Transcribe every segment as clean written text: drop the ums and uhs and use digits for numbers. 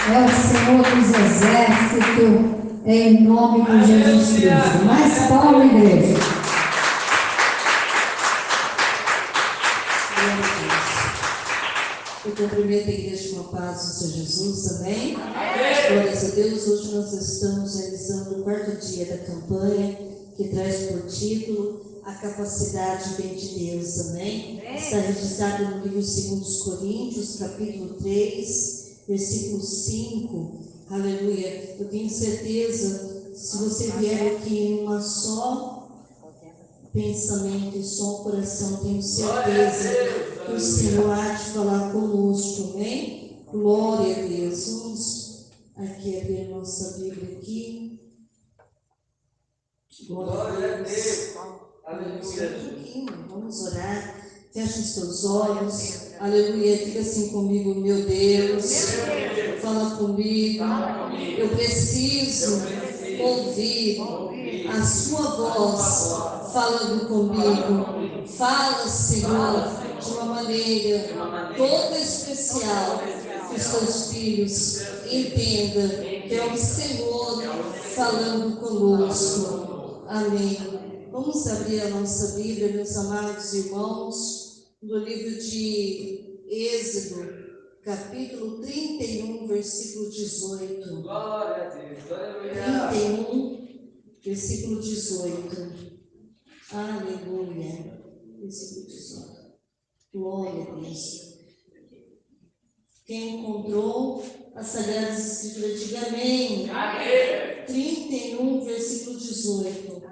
é o Senhor dos Exércitos, em nome de Jesus Cristo. Mais palma, igreja. Eu cumprimento a igreja com a paz do Senhor Jesus também. Glórias a Deus. Hoje nós estamos realizando o 4º dia da campanha, que traz por título A Capacidade Vem de Deus. Amém? Está registrado no livro 2 Coríntios, capítulo 3, versículo 5. Aleluia. Eu tenho certeza, se você vier aqui em uma só pensamento e só coração, tenho certeza que o Senhor há de falar conosco, amém? Glória a Deus. Vamos aqui abrir nossa Bíblia aqui. Glória a Deus. Aleluia. Vamos orar. Feche os teus olhos. Aleluia. Diga assim comigo, meu Deus. Fala comigo. Eu preciso ouvir a sua voz falando comigo. Fala, Senhor, de uma maneira toda especial, que os teus filhos entendam que é o Senhor falando conosco. Amém. Vamos abrir a nossa Bíblia, meus amados irmãos, no livro de Êxodo, capítulo 31, versículo 18. Glória a Deus. 31, versículo 18. Aleluia. Versículo 18. Glória a Deus. Quem encontrou as Sagradas Escrituras, diga amém. Amém. 31, versículo 18.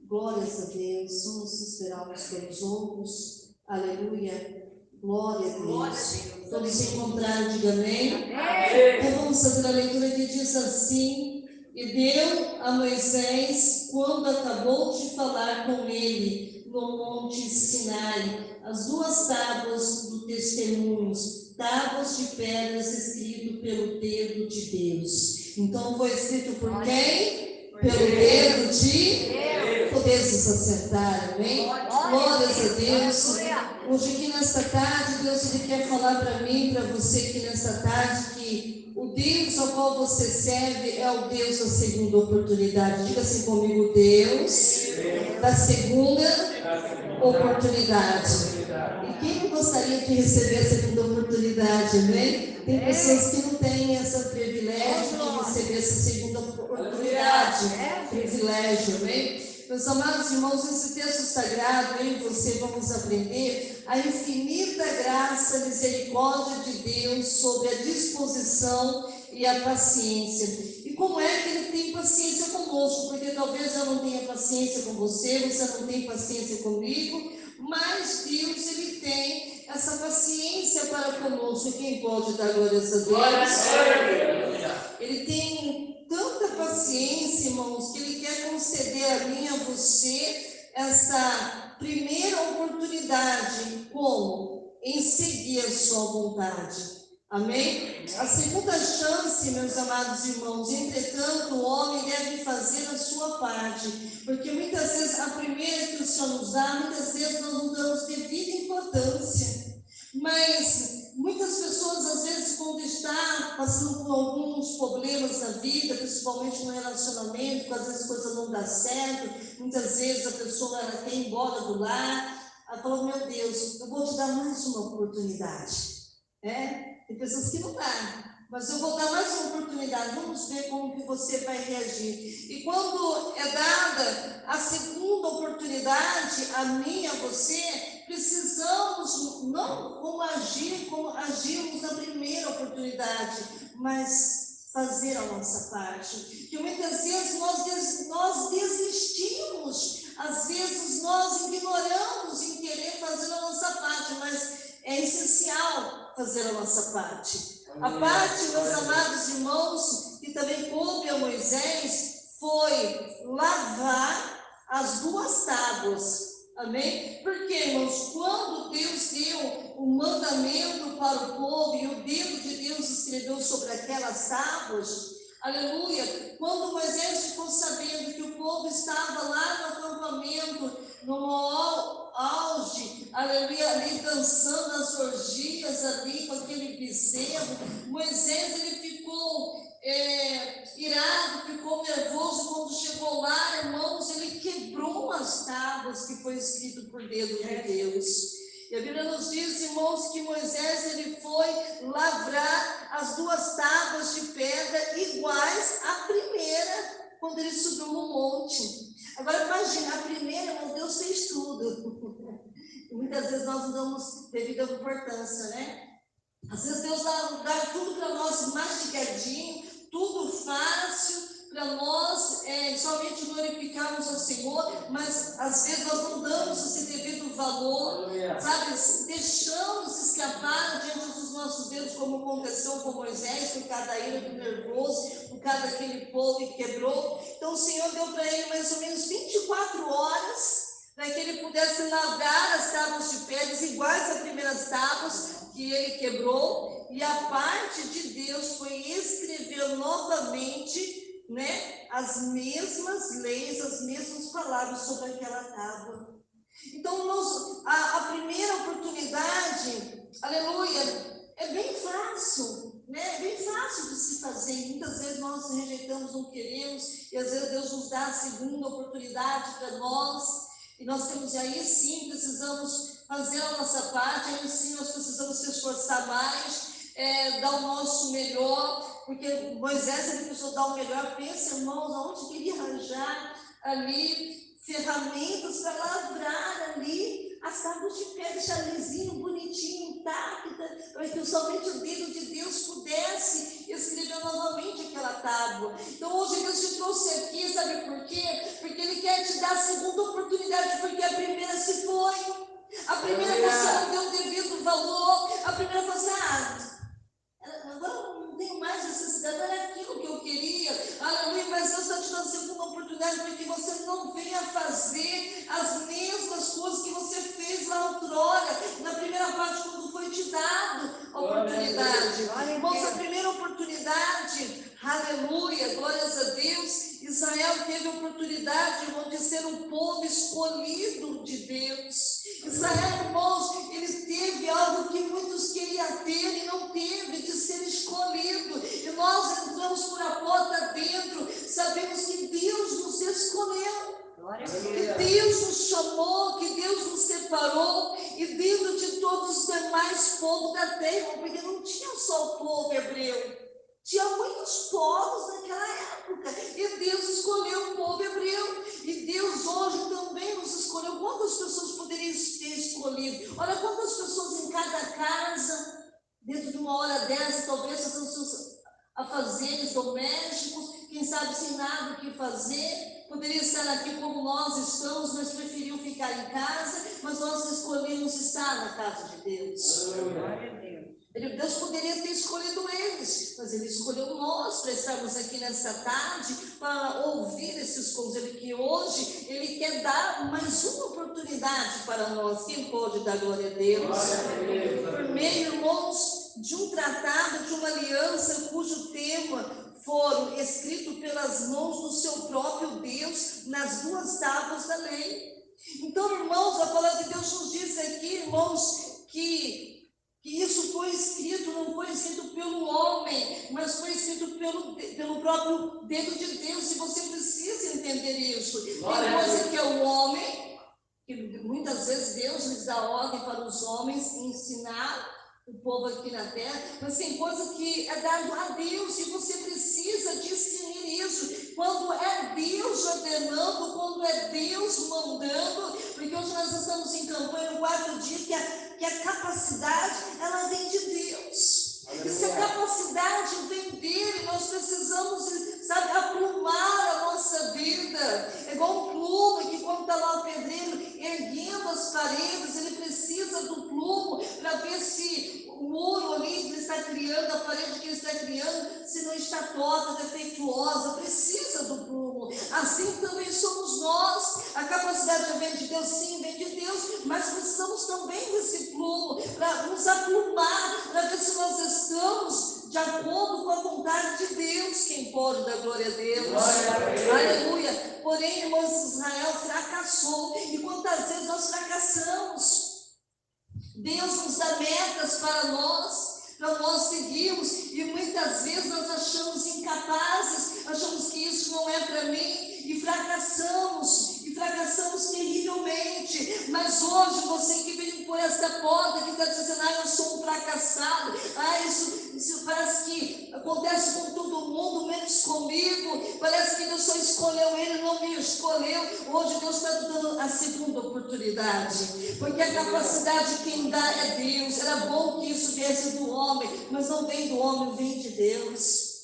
Glórias a Deus. Vamos esperar uns pelos outros. Aleluia. Glória a Deus. Todos se encontraram, diga amém. Amém. Então vamos fazer a leitura que diz assim: E deu a Moisés, quando acabou de falar com ele no monte Sinai, as 2 tábuas do testemunho, tábuas de pedras escrito pelo dedo de Deus. Então foi escrito por quem? Pelo dedo de Deus. Podemos acertar, amém? Glórias a Deus. Hoje aqui nesta tarde, Deus ele quer falar para mim, para você aqui nesta tarde, que o Deus ao qual você serve é o Deus da segunda oportunidade. Diga assim comigo, Deus da segunda oportunidade. E quem não gostaria de receber a segunda oportunidade, amém? Tem pessoas que não têm esse privilégio de receber essa segunda oportunidade. Privilégio, amém? Meus amados irmãos, nesse texto sagrado, eu e você vamos aprender a infinita graça e misericórdia de Deus sobre a disposição e a paciência. E como é que Ele tem paciência conosco? Porque talvez eu não tenha paciência com você, você não tem paciência comigo, mas Deus, Ele tem essa paciência para conosco. Quem pode dar glórias a Deus? Ele tem tanta paciência, irmãos, que Ele quer conceder a mim e a você essa primeira oportunidade. Como? Em seguir a sua vontade. Amém? A segunda chance, meus amados irmãos, entretanto, o homem deve fazer a sua parte, porque muitas vezes a primeira que o Senhor nos dá, muitas vezes nós não damos devida importância. Mas muitas pessoas, às vezes, quando está passando por alguns problemas na vida, principalmente no relacionamento, às vezes a coisa não dá certo, muitas vezes a pessoa ela quer ir embora do lar, ela fala, meu Deus, eu vou te dar mais uma oportunidade. Tem pessoas que não dá, mas eu vou dar mais uma oportunidade, vamos ver como que você vai reagir. E quando é dada a segunda oportunidade, a mim e a você, precisamos não como agimos na primeira oportunidade, mas fazer a nossa parte. Que muitas vezes nós desistimos, às vezes nós ignoramos em querer fazer a nossa parte, mas é essencial fazer a nossa parte. A parte, meus amados irmãos, que também coube a Moisés, foi lavar as 2 tábuas. Amém? Porque, irmãos, quando Deus deu o mandamento para o povo e o dedo de Deus escreveu sobre aquelas tábuas, aleluia, quando Moisés ficou sabendo que o povo estava lá no acampamento, no auge, aleluia, ali dançando as orgias ali com aquele bezerro, Moisés ele ficou as tábuas que foi escrito por dedo de Deus. E a Bíblia nos diz, irmãos, que Moisés ele foi lavrar as 2 tábuas de pedra iguais à primeira, quando ele subiu no monte. Agora imagina, a primeira, irmão, Deus fez tudo. E muitas vezes nós não damos devida importância, né? Às vezes Deus dá tudo para nós mastigadinho, tudo fácil, para nós somente glorificarmos ao Senhor, mas às vezes nós não damos esse devido valor, sabe? Deixamos escapar diante dos nossos dedos, como aconteceu com Moisés, por causa da ira do nervoso, por causa daquele povo que quebrou. Então o Senhor deu para ele mais ou menos 24 horas, para que ele pudesse lavrar as tábuas de pedras iguais às primeiras tábuas que ele quebrou, e a parte de Deus foi escrever novamente, né, as mesmas leis, as mesmas palavras sobre aquela tábua. Então, a primeira oportunidade, aleluia, é bem fácil, né? É bem fácil de se fazer. Muitas vezes nós rejeitamos, não queremos, e às vezes Deus nos dá a segunda oportunidade para nós, e nós temos aí sim, precisamos fazer a nossa parte, aí sim nós precisamos se esforçar mais, dar o nosso melhor, porque Moisés ele precisou dar o melhor. Pensa, irmãos, aonde queria arranjar ali ferramentas para lavrar ali as tábuas de pedra, deixar lisinho, bonitinho, intacta, para que somente o dedo de Deus pudesse escrever novamente aquela tábua. Então hoje Deus te trouxe aqui, sabe por quê? Porque Ele quer te dar a segunda oportunidade, porque a primeira se foi. A primeira você não deu o devido valor, a primeira você, agora não tenho mais necessidade, era aquilo que eu queria, aleluia, mas Deus está te dando a segunda oportunidade para que você não venha fazer as mesmas coisas que você fez lá outrora, na primeira parte, quando foi te dado a oportunidade. Irmãos, a primeira oportunidade, aleluia, glórias a Deus, Israel teve a oportunidade, irmão, de ser um povo escolhido de Deus. Israel, irmãos, ele teve algo que muitos queriam ter e não teve, de ser escolhido. E nós entramos por a porta dentro, sabemos que Deus nos escolheu, que Deus nos chamou, que Deus nos separou, e dentro de todos os demais povos da terra, porque não tinha só o povo hebreu, tinha muitos povos naquela época, e Deus escolheu o povo hebreu, e Deus hoje também nos escolheu. Quantas pessoas poderiam ter escolhido? Olha quantas pessoas em cada casa, dentro de uma hora dessa, talvez são seus afazeres domésticos, quem sabe sem nada o que fazer, poderia estar aqui como nós estamos, mas preferiu ficar em casa, mas nós escolhemos estar na casa de Deus. Glória a Deus. Deus poderia ter escolhido eles, mas Ele escolheu nós para estarmos aqui nessa tarde, para ouvir esses conselhos, que hoje Ele quer dar mais uma oportunidade para nós. Quem pode dar glória a Deus? Por meio, irmãos, de um tratado, de uma aliança, cujo tema foram escritos pelas mãos do seu próprio Deus nas 2 tábuas da lei. Então, irmãos, a palavra de Deus nos diz aqui, irmãos, que isso foi escrito, não foi escrito pelo homem, mas foi escrito pelo próprio dedo de Deus, e você precisa entender isso. Tem coisa que é o homem, que muitas vezes Deus lhes dá ordem para os homens ensinar o povo aqui na terra, mas tem coisa que é dado a Deus, e você precisa discernir isso, quando é Deus ordenando, quando é Deus mandando, porque hoje nós estamos em campanha no 4 dia, que a capacidade, ela vem de Deus. E se a capacidade vem dele, nós precisamos, sabe, aprumar a nossa vida. É igual um plumo que quando está lá o pedreiro erguendo as paredes, ele precisa do plumo para ver se o muro ali que ele está criando, a parede que ele está criando, se não está torta, defeituosa, precisa do plumo. Assim também somos nós. A capacidade vem de Deus, sim, vem de Deus, mas precisamos também desse plumo para nos aplumar, para ver se nós estamos de acordo com a vontade de Deus. Quem pode dar glória a Deus? Aleluia. Porém, irmãos, Israel fracassou, e quantas vezes nós fracassamos? Deus nos dá metas para nós seguirmos, e muitas vezes nós achamos incapazes, achamos que isso não é para mim, e fracassamos fracassamos terrivelmente, mas hoje você que veio por essa porta, que está dizendo, eu sou um fracassado, isso parece que acontece com todo mundo, menos comigo, parece que Deus só escolheu ele, não me escolheu. Hoje Deus está dando a segunda oportunidade, porque a capacidade quem dá é Deus. Era bom que isso viesse do homem, mas não vem do homem, vem de Deus.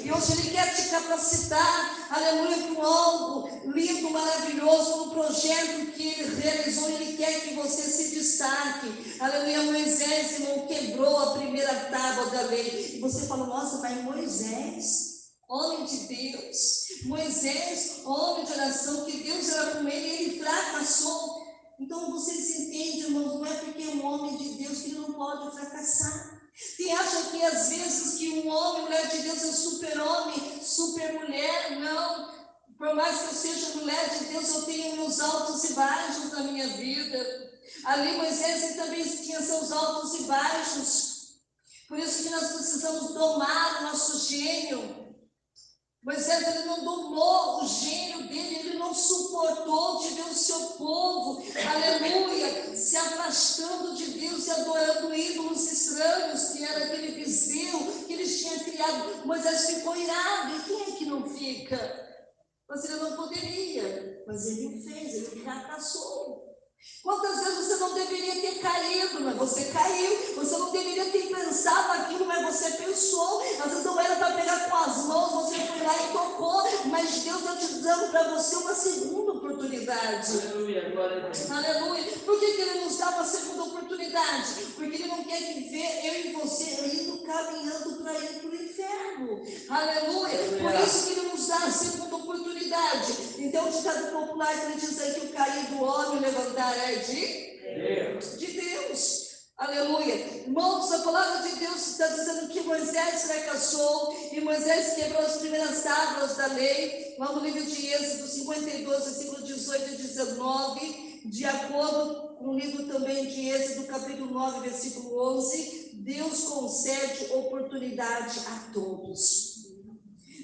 E hoje Ele quer te capacitar, aleluia, para algo lindo, maravilhoso, para um projeto que Ele realizou. Ele quer que você se destaque, aleluia. Moisés, irmão, quebrou a primeira tábua da lei, e você fala, nossa, mas Moisés, homem de Deus, Moisés, homem de oração, que Deus era com ele, e ele fracassou. Então vocês entendem, irmãos, não é porque é um homem de Deus que ele não pode fracassar. Quem acha que às vezes que um homem, mulher de Deus é super-homem, super-mulher, não. Por mais que eu seja mulher de Deus, eu tenho meus altos e baixos na minha vida. Ali Moisés também tinha seus altos e baixos. Por isso que nós precisamos domar o nosso gênio. Moisés, ele não domou o gênio dele, ele não suportou de ver o seu povo, aleluia, se afastando de Deus e adorando ídolos estranhos, que era aquele bezerro que eles tinham criado. Moisés ficou irado, e quem é que não fica? Mas ele não poderia, mas ele fez, ele fracassou. Quantas vezes você não deveria ter caído, mas você caiu. Você não deveria ter pensado aquilo, mas você pensou. Às vezes não era para pegar com as mãos, você foi lá e tocou, mas Deus está te dando para você uma segunda oportunidade. Aleluia, glória a Deus. Aleluia. Por que Ele nos dá uma segunda oportunidade? Porque Ele não quer que ver eu e você indo caminhando para ir para o inferno. Aleluia. Por isso que Ele nos dá a segunda oportunidade. Então o ditado popular que ele diz aí que o cair do homem levantar é de Deus. Aleluia. Irmãos, a palavra de Deus está dizendo que Moisés fracassou e Moisés quebrou as primeiras tábuas da lei. Lá no livro de Êxodo 52, versículo 18 e 19, de acordo com o livro também de Êxodo, capítulo 9, versículo 11, Deus concede oportunidade a todos.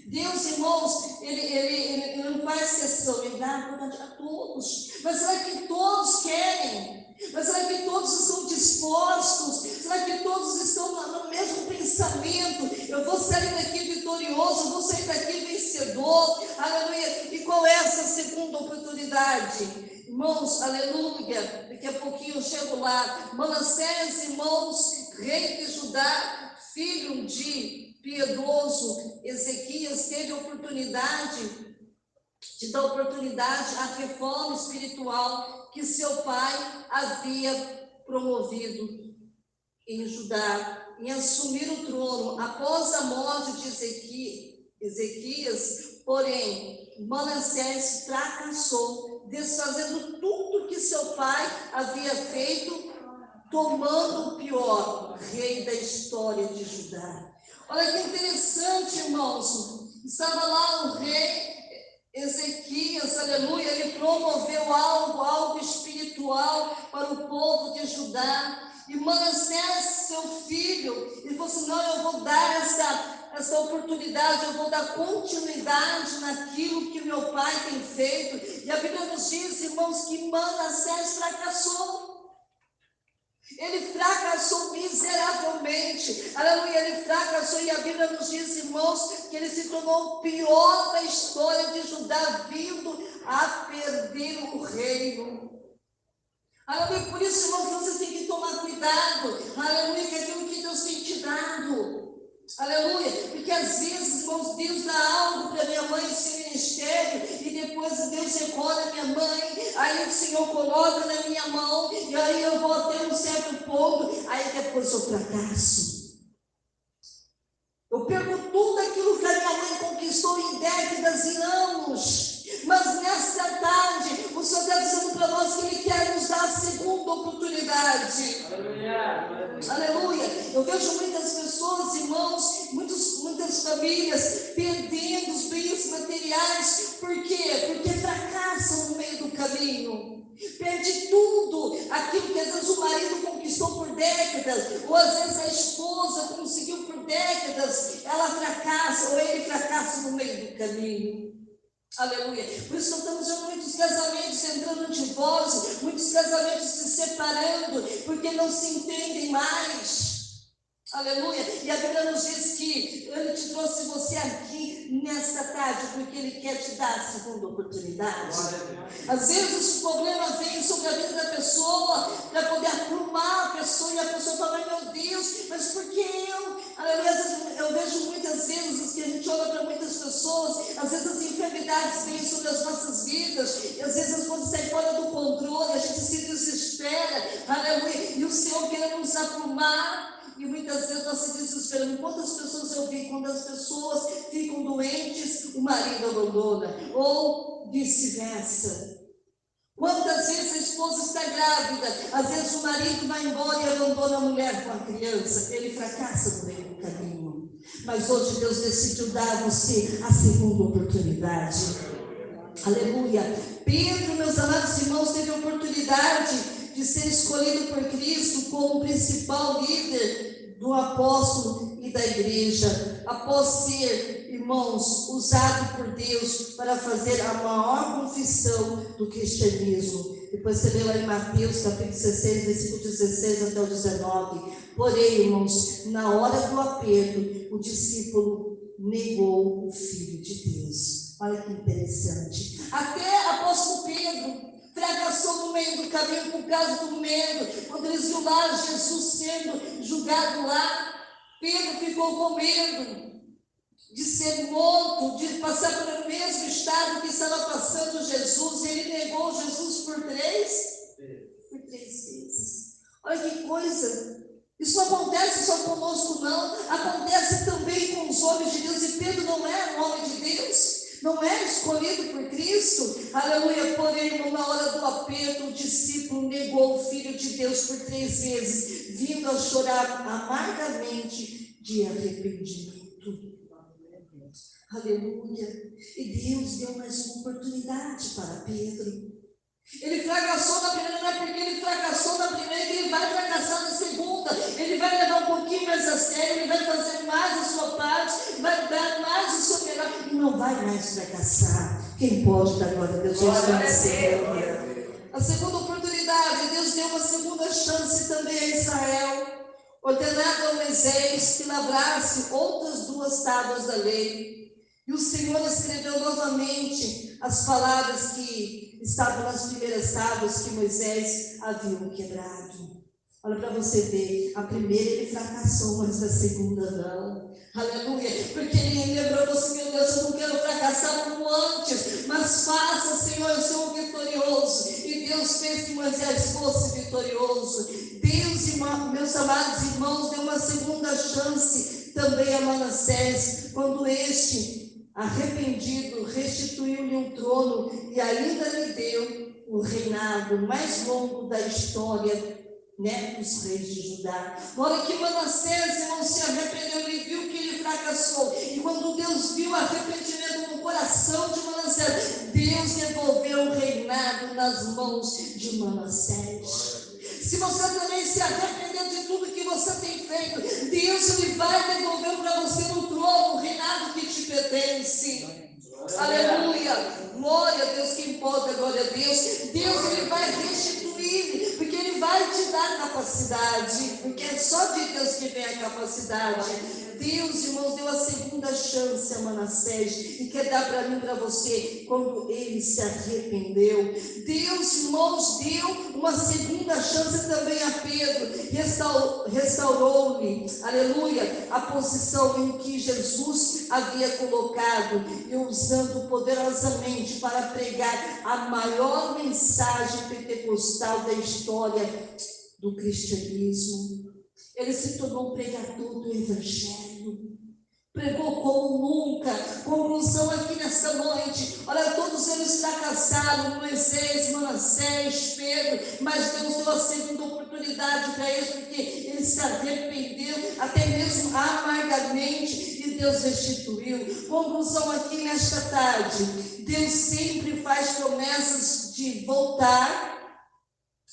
Deus, irmãos, ele não faz exceção, Ele dá oportunidade a todos. Mas será que todos querem? Mas será que todos estão dispostos? Será que todos estão no mesmo pensamento? Eu vou sair daqui vitorioso, eu vou sair daqui vencedor. Aleluia. E qual é essa segunda oportunidade? Irmãos, aleluia. Daqui a pouquinho eu chego lá. Manassés, irmãos, rei de Judá, filho de piedoso Ezequias, teve a oportunidade de dar oportunidade à reforma espiritual que seu pai havia promovido em Judá, em assumir o trono. Após a morte de Ezequias, porém, Manassés fracassou, desfazendo tudo que seu pai havia feito, tomando o pior rei da história de Judá. Olha que interessante, irmãos. Estava lá o rei Ezequias, aleluia, ele promoveu algo espiritual para o povo de Judá. E Manassés, seu filho, ele falou assim, não, eu vou dar essa oportunidade, eu vou dar continuidade naquilo que meu pai tem feito. E a Bíblia nos diz, irmãos, que Manassés fracassou. Ele fracassou miseravelmente, aleluia, ele fracassou, e a Bíblia nos diz, irmãos, que ele se tornou o pior da história de Judá, vindo a perder o reino. Aleluia, por isso, irmãos, você tem que tomar cuidado, aleluia, que aquilo que Deus tem te dado. Aleluia, porque às vezes, irmãos, Deus dá algo para minha mãe, esse ministério, e depois Deus recolhe a minha mãe, aí o Senhor coloca na minha mão, e aí eu vou até um certo ponto, aí depois eu fracasso. Eu perco tudo aquilo que a minha mãe conquistou em décadas e anos, mas nesta tarde, o Senhor está dizendo para nós que Ele quer nos dar a segunda oportunidade. Aleluia. Eu vejo muitas pessoas, irmãos, muitas famílias perdendo os bens materiais. Por quê? Porque fracassam no meio do caminho. Perde tudo aquilo que às vezes o marido conquistou por décadas, ou às vezes a esposa conseguiu por décadas, ela fracassa, ou ele fracassa no meio do caminho. Aleluia. Por isso nós estamos vendo muitos casamentos entrando em divórcio, muitos casamentos se separando, porque não se entendem mais. Aleluia. E a Bíblia nos diz que Ele te trouxe você aqui nesta tarde, porque Ele quer te dar a segunda oportunidade. Às vezes o problema vem sobre a vida da pessoa, para poder aprumar a pessoa, e a pessoa fala, meu Deus, mas por que eu? Aleluia. Eu vejo muitas vezes que a gente olha para muitas pessoas, às vezes as enfermidades vêm sobre as nossas vidas, e às vezes as coisas saem fora do controle, a gente se desespera, aleluia, e o Senhor quer nos aprumar. E muitas vezes nós se desesperamos. Quantas pessoas eu vi, quando as pessoas ficam doentes, o marido abandona, ou vice-versa. Quantas vezes a esposa está grávida, às vezes o marido vai embora e abandona a mulher com a criança, ele fracassa no meio do caminho. Mas hoje Deus decidiu dar a você a segunda oportunidade. Aleluia. Pedro, meus amados irmãos, teve a oportunidade de ser escolhido por Cristo como principal líder do apóstolo e da igreja, após ser, irmãos, usado por Deus para fazer a maior confissão do cristianismo. Depois você lê lá em Mateus, capítulo 16, versículo 16 até o 19. Porém, irmãos, na hora do aperto, o discípulo negou o Filho de Deus. Olha que interessante. Até apóstolo Pedro fracassou no meio do caminho por causa do medo. Quando eles viram lá Jesus sendo julgado lá, Pedro ficou com medo de ser morto, de passar pelo mesmo estado que estava passando Jesus. Ele negou Jesus por três vezes. Olha que coisa. Isso não acontece só conosco, não. Acontece também com os homens de Deus. E Pedro não era um homem de Deus, não é escolhido por Cristo. Aleluia. Porém, na hora do aperto, o discípulo negou o Filho de Deus por 3 vezes, vindo a chorar amargamente de arrependimento. Aleluia. E Deus deu mais uma oportunidade para Pedro. Ele fracassou na primeira, não é porque ele fracassou na primeira que ele vai fracassar na segunda. Ele vai levar um pouquinho mais a sério, ele vai fazer mais a sua parte, vai dar mais o seu melhor e não vai mais fracassar. Quem pode dar glória a Deus? A segunda oportunidade, Deus deu uma segunda chance também a Israel, ordenado a Moisés que lavrasse outras 2 tábuas da lei. E o Senhor escreveu novamente as palavras que estavam nas primeiras tábuas que Moisés havia quebrado. Olha para você ver, a primeira ele fracassou, mas a segunda não. Aleluia, porque ele lembrou assim, meu Deus, eu não quero fracassar como antes, mas faça, Senhor, eu sou vitorioso. E Deus fez que Moisés fosse vitorioso. Deus, meus amados irmãos, deu uma segunda chance também a Manassés, quando este, arrependido, restituiu-lhe um trono e ainda lhe deu o reinado mais longo da história, dos reis de Judá. Na hora que Manassés, irmão, se arrependeu, ele viu que ele fracassou. E quando Deus viu o arrependimento no coração de Manassés, Deus devolveu o reinado nas mãos de Manassés. Se você também se arrepender de tudo que você tem feito, Deus ele vai devolver para você no trono o reinado que te pertence. Aleluia, glória a Deus, quem pode, glória a Deus. Deus ele vai restituir, porque ele vai te dar capacidade, porque é só de Deus que vem a capacidade. Deus, irmãos, deu a segunda chance a Manassés e quer dar para mim e para você quando ele se arrependeu. Deus, irmãos, deu uma segunda chance também a Pedro, restaurou-lhe, aleluia, a posição em que Jesus havia colocado e usando poderosamente para pregar a maior mensagem pentecostal da história do cristianismo. Ele se tornou pregador do Evangelho, pregou como nunca. Conclusão aqui nesta noite, olha, todos eles fracassaram, Moisés, Manassés, Pedro, mas Deus deu a segunda oportunidade para eles, porque ele se arrependeu, até mesmo amargamente, e Deus restituiu. Conclusão aqui nesta tarde, Deus sempre faz promessas de voltar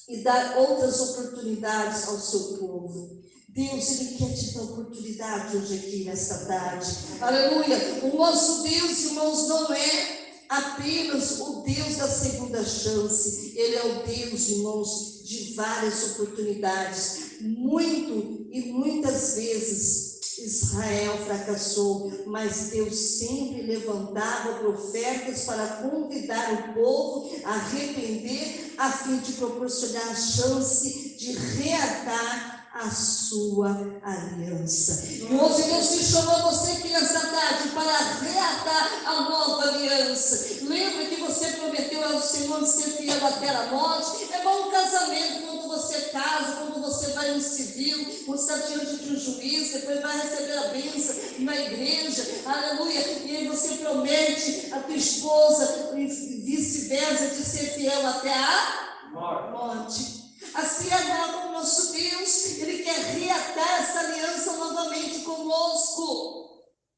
e dar outras oportunidades ao seu povo. Deus, ele quer te dar oportunidade hoje aqui nesta tarde. Aleluia. O nosso Deus, irmãos, não é apenas o Deus da segunda chance. Ele é o Deus, irmãos, de várias oportunidades. Muitas vezes Israel fracassou, mas Deus sempre levantava profetas para convidar o povo a arrepender, a fim de proporcionar a chance de reatar a sua aliança. E hoje Deus te chamou, você aqui nessa tarde, para reatar a nova aliança. Lembra que você prometeu ao Senhor de ser fiel até a morte? É bom um casamento, quando você casa, quando você vai no civil, quando está diante de um juiz, depois vai receber a bênção na igreja, aleluia, e aí você promete a tua esposa, e vice-versa, de ser fiel até a morte. Assim agora o nosso Deus, Ele quer reatar essa aliança novamente conosco.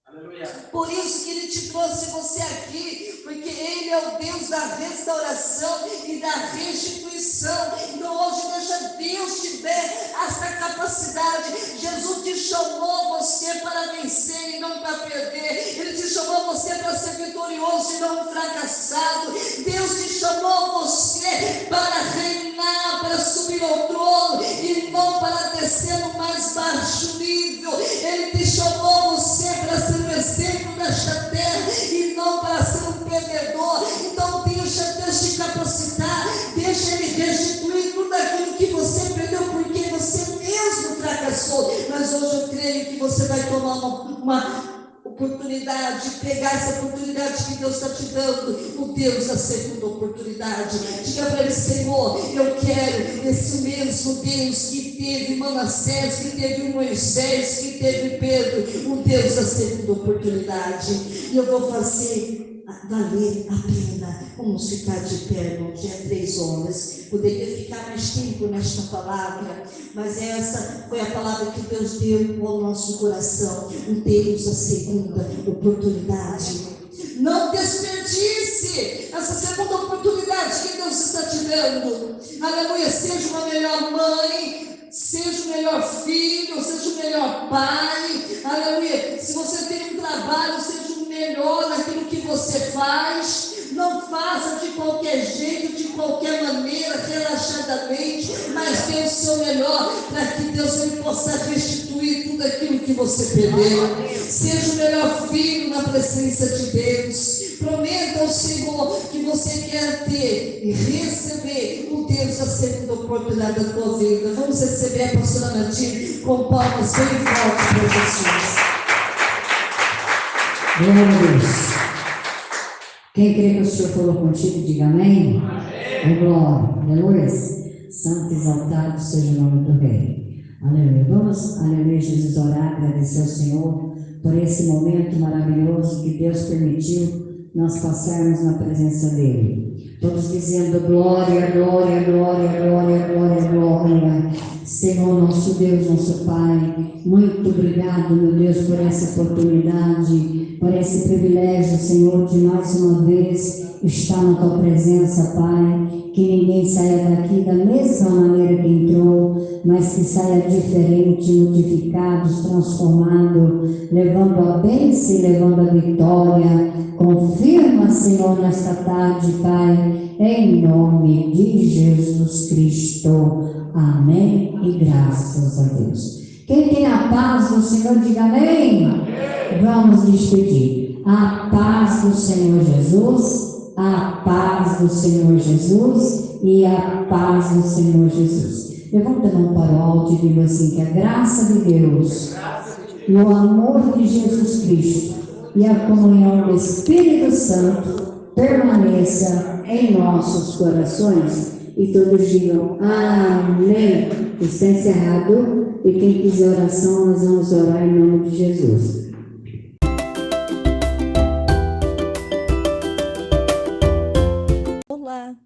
Aleluia. Por isso que Ele te trouxe você aqui, porque Ele é o Deus da restauração e da restituição. Então hoje deixa Deus te dar essa capacidade. Jesus te chamou você para vencer e não para perder. Ele te chamou você para ser vitorioso e não fracassado. Deus te chamou você para reinar, para subir ao trono e não para descer no mais baixo nível. Ele te chamou você para ser exemplo nesta terra e não para ser um perdedor. Então deixa Deus te capacitar, deixa Ele restituir tudo aquilo que você perdeu, porque você mesmo fracassou. Mas hoje eu creio que você vai tomar uma oportunidade, pegar essa oportunidade que Deus está te dando, o Deus da segunda oportunidade. Diga para Ele: Senhor, eu quero esse mesmo Deus que teve Manassés, que teve Moisés, que teve Pedro, o Deus da segunda oportunidade. E eu vou fazer valer a pena. Vamos ficar de pé, irmãos. Já é 3 horas. Poderia ficar mais tempo nesta palavra, mas essa foi a palavra que Deus deu ao nosso coração. O Deus da segunda oportunidade. Não desperdice essa segunda oportunidade que Deus está te dando. Aleluia. Seja uma melhor mãe, seja o melhor filho, seja o melhor pai. Aleluia. Se você tem um trabalho, seja o melhor naquilo que você faz. Não faça de qualquer jeito, de qualquer maneira, relaxadamente, mas dê o seu melhor para que Deus ele possa restituir tudo aquilo que você perdeu. Seja o melhor filho na presença de Deus. Prometa ao Senhor que você quer ter e receber o Deus da segunda oportunidade da tua vida. Vamos receber a pastora Nadir com palmas bem fortes para Jesus. Glória a Deus. Quem crê que o Senhor falou contigo, diga amém. Amém. Glória, aleluia. Santo exaltado seja o nome do Rei. Aleluia. Vamos, aleluia, Jesus, orar, agradecer ao Senhor por esse momento maravilhoso que Deus permitiu nós passarmos na presença dEle. Todos dizendo glória, glória, glória, glória, glória, glória. Senhor, nosso Deus, nosso Pai, muito obrigado, meu Deus, por essa oportunidade, por esse privilégio, Senhor, de mais uma vez estar na Tua presença, Pai. Que ninguém saia daqui da mesma maneira que entrou, mas que saia diferente, modificado, transformado, levando a bênção e levando a vitória. Confirma, Senhor, nesta tarde, Pai, em nome de Jesus Cristo. Amém e graças a Deus. Quem tem a paz do Senhor, diga amém. Amém. Vamos despedir. A paz do Senhor Jesus, a paz do Senhor Jesus e a paz do Senhor Jesus. Levanta a mão para o alto e diga assim: que a graça de Deus e o amor de Jesus Cristo e a comunhão do Espírito Santo permaneça em nossos corações. E todos digam amém. Está encerrado. E quem quiser oração, nós vamos orar em nome de Jesus. Olá,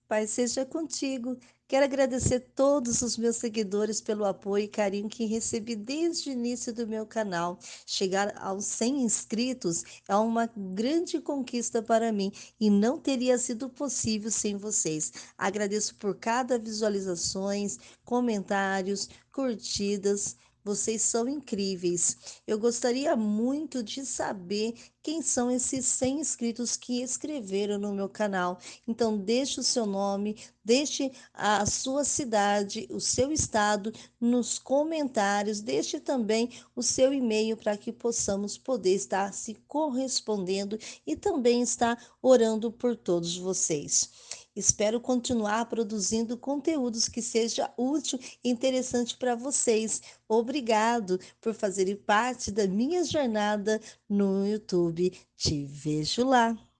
Pai seja contigo. Quero agradecer todos os meus seguidores pelo apoio e carinho que recebi desde o início do meu canal. Chegar aos 100 inscritos é uma grande conquista para mim e não teria sido possível sem vocês. Agradeço por cada visualizações, comentários, curtidas. Vocês são incríveis. Eu gostaria muito de saber quem são esses 100 inscritos que escreveram no meu canal. Então, deixe o seu nome, deixe a sua cidade, o seu estado nos comentários, deixe também o seu e-mail para que possamos poder estar se correspondendo e também estar orando por todos vocês. Espero continuar produzindo conteúdos que seja útil e interessante para vocês. Obrigado por fazerem parte da minha jornada no YouTube. Te vejo lá.